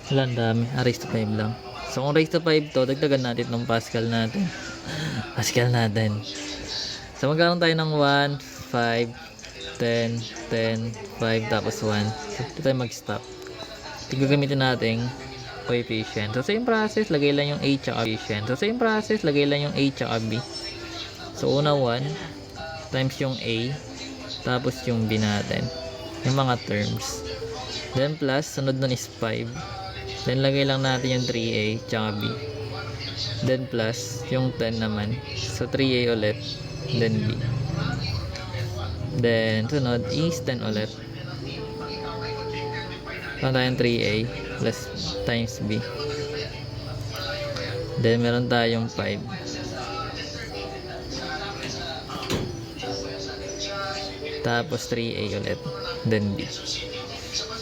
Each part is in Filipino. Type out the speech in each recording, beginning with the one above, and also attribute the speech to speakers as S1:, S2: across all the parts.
S1: Wala, ang dami. Raised to 5 lang. So kung raised to 5 to, dagdagan natin ng Pascal natin. Pascal natin. So magkaroon tayo ng 1, 5, 10, 10, 5, tapos 1. So dito tayo mag-stop. Ito gamitin natin coefficient. So same process, lagay lang yung A tsaka coefficient. So same process, lagay lang yung A tsaka B. So una 1 times yung A, tapos yung B natin. Yung mga terms. Then plus, sunod nun is 5. Then lagay lang natin yung 3A tsaka B. Then plus, yung 10 naman. So 3A ulit. Then B. Then sunod is 10 ulit. Meron tayong 3A plus times B. Then meron tayong 5. Tapos 3A ulit. Then B.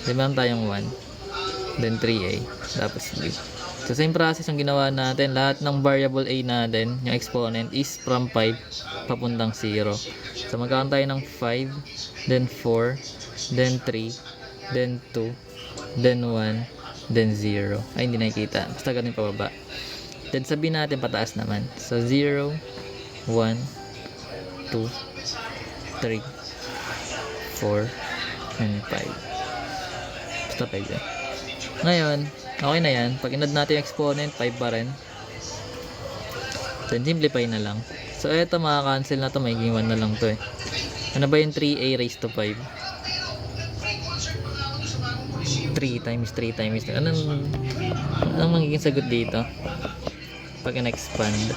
S1: Then meron tayong 1. Then 3A. Tapos B. So same process ang ginawa natin. Lahat ng variable A natin, yung exponent is from 5 papuntang 0. So magkakaroon tayo ng 5. Then 4. Then 3. Then 2. Then 1. Then 0. Ay, hindi nakikita. Basta ganun pababa. Then sabihin natin pataas naman. So 0, 1, 2, 3, 4, and 5. Basta 5 yan. Ngayon, okay na yan. Pag inad natin yung exponent, 5 pa rin. Then simplify na lang. So eto, makakancel na to. Magiging 1 na lang to eh. Ano ba yung 3A raised to 5? 3 times 3 times 3. Anong magiging sagot dito? Pag in-expand.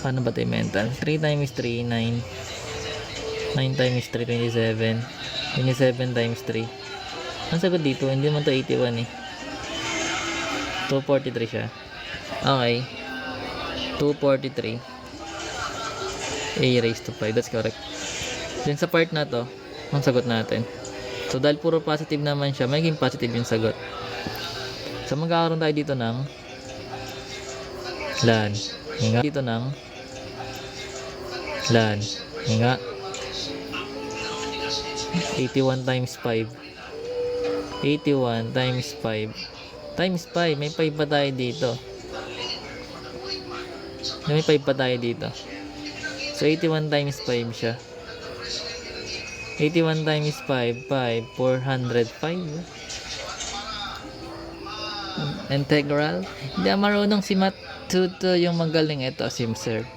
S1: Paano ba ito yung mental? 3 times 3, 9. 9 times 3, 27. 27 times 3. Ang sagot dito, hindi naman to 81 eh. 243 siya. Okay. 243. A raised to 5. That's correct. Then sa part na to, ang sagot natin. So dahil puro positive naman siya, magiging positive yung sagot. So magkakaroon tayo dito ng LAN. Hinga. Dito ng LAN. Hinga. 81 times 5. 81 times 5 times 5, may 5 pa tayo dito. May 5 pa tayo dito. So 81 times 5 siya. 81 times 5, 405. Integral. Hindi marunong si Matt Tuto, yung magaling. Ito si Sir.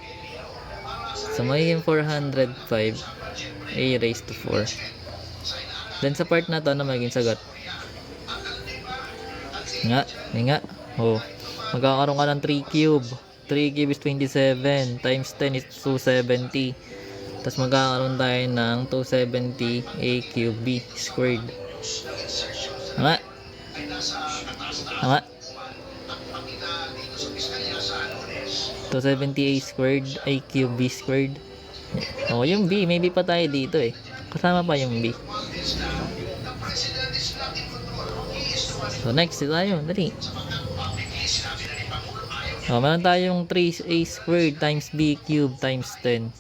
S1: So magiging 405 A raised to 4. Then sa part na to, ano magiging sagot? Nga. Oh. Magkakaroon ka ng 3 cube. 3 cube is 27. Times 10 is 270. Tapos magkakaroon tayo ng 270 A cube B squared. Nga. 270 A squared A cube B squared. Oh, yung B. May B pa tayo dito eh. Kasama pa yung B. So next tayo, dali. Oh, meron tayong 3A squared times B cube times 10.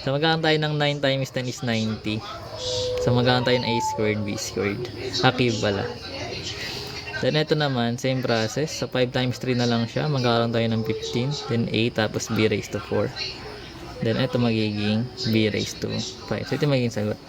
S1: So magkakaroon tayo ng 9 times 10 is 90. So magkakaroon tayo ng A squared B squared. Cube pala. Then ito naman, same process. So 5 times 3 na lang siya. Magkakaroon tayo ng 15. Then A tapos B raised to 4. Then ito magiging B raised to 5. So ito magiging sagot.